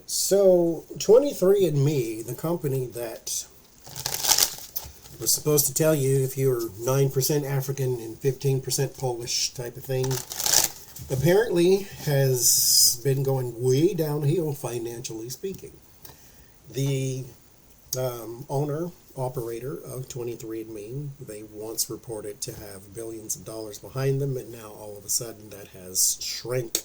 So, 23andMe, the company that was supposed to tell you if you're 9% African and 15% Polish type of thing, apparently has been going way downhill financially speaking. The owner, operator of 23andMe, they once reported to have billions of dollars behind them, and now all of a sudden that has shrank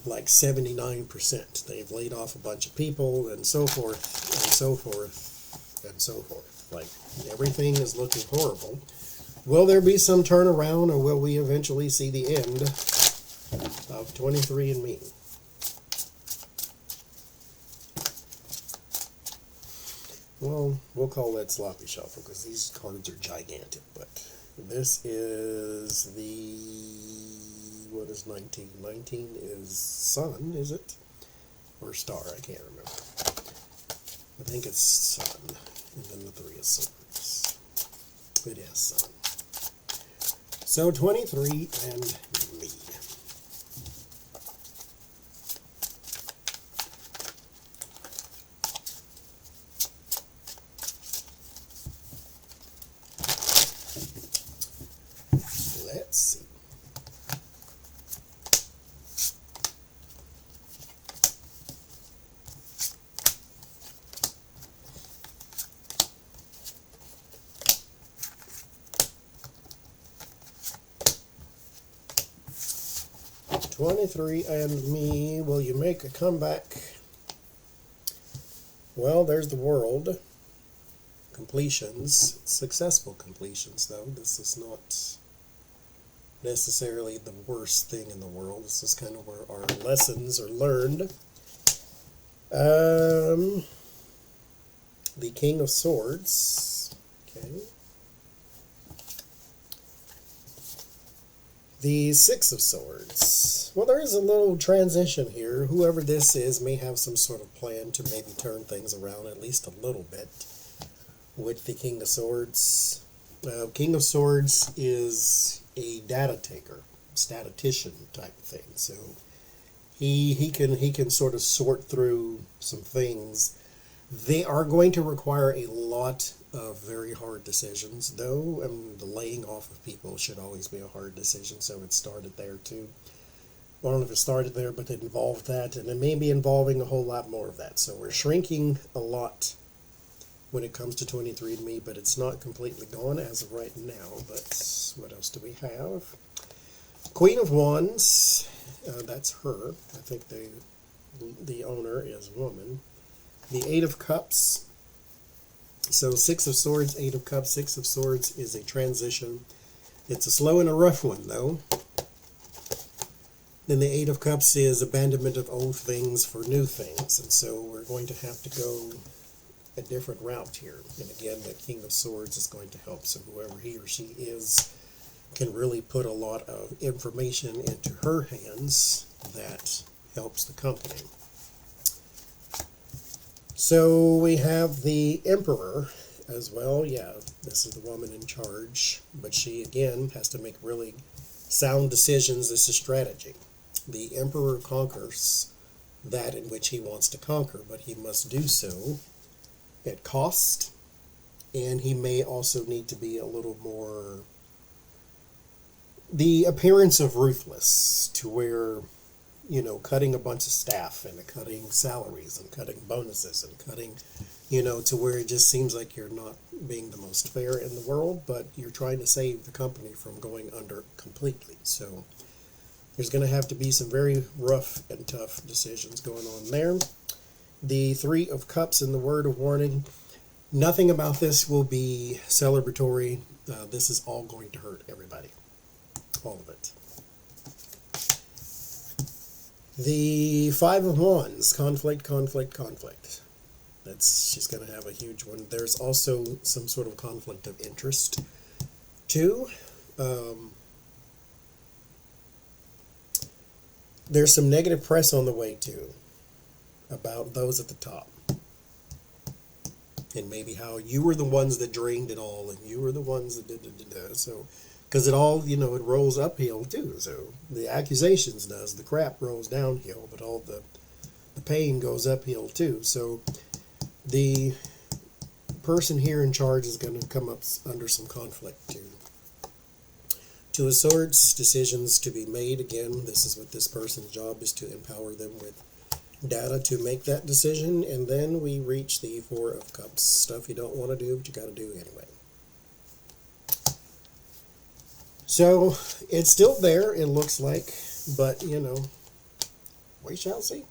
like 79%. They've laid off a bunch of people and so forth and so forth and so forth. Like, everything is looking horrible. Will there be some turnaround, or will we eventually see the end of 23andMe? Well, we'll call that sloppy shuffle because these cards are gigantic. But this is the, what is 19? 19 is sun, is it? Or star, I can't remember. I think it's sun. And then the 3 is swords. It is sun. So 23andMe. Let's see. "23andMe, will you make a comeback?" Well, there's the world. Completions. Successful completions, though. This is not necessarily the worst thing in the world. This is kind of where our lessons are learned. The King of Swords. Okay. The 6 of Swords. Well, there is a little transition here. Whoever this is may have some sort of plan to maybe turn things around at least a little bit with the King of Swords. King of Swords is a data taker, statistician type of thing. So he can sort of sort through some things. They are going to require a lot of very hard decisions, though, and the laying off of people should always be a hard decision, so it started there too. I don't know if it started there, but it involved that, and it may be involving a whole lot more of that. So we're shrinking a lot when it comes to 23andMe, but it's not completely gone as of right now. But what else do we have? Queen of Wands, that's her. I think the owner is a woman. The 8 of Cups. So 6 of Swords, 8 of Cups. 6 of Swords is a transition. It's a slow and a rough one, though. Then the 8 of Cups is abandonment of old things for new things. And so we're going to have to go a different route here. And again, the King of Swords is going to help. So whoever he or she is can really put a lot of information into her hands that helps the company. So we have the Emperor as well. Yeah, this is the woman in charge. But she, again, has to make really sound decisions. This is strategy. The Emperor conquers that in which he wants to conquer, but he must do so at cost. And he may also need to be a little more, the appearance of ruthless, to where, you know, cutting a bunch of staff and cutting salaries and cutting bonuses and cutting, you know, to where it just seems like you're not being the most fair in the world, but you're trying to save the company from going under completely. So there's going to have to be some very rough and tough decisions going on there. The 3 of Cups and the word of warning. Nothing about this will be celebratory. This is all going to hurt everybody. All of it. The 5 of Wands, conflict, conflict, conflict. She's going to have a huge one. There's also some sort of conflict of interest, too. There's some negative press on the way, too, about those at the top. And maybe how you were the ones that drained it all, and you were the ones that did. So, because it all, you know, it rolls uphill too. So the accusations does, the crap rolls downhill, but all the the pain goes uphill too. So the person here in charge is going to come up under some conflict too. Two of Swords, decisions to be made. Again, this is what this person's job is, to empower them with data to make that decision. And then we reach the Four of Cups. Stuff you don't want to do, but you got to do anyway. So it's still there, it looks like, but you know, we shall see.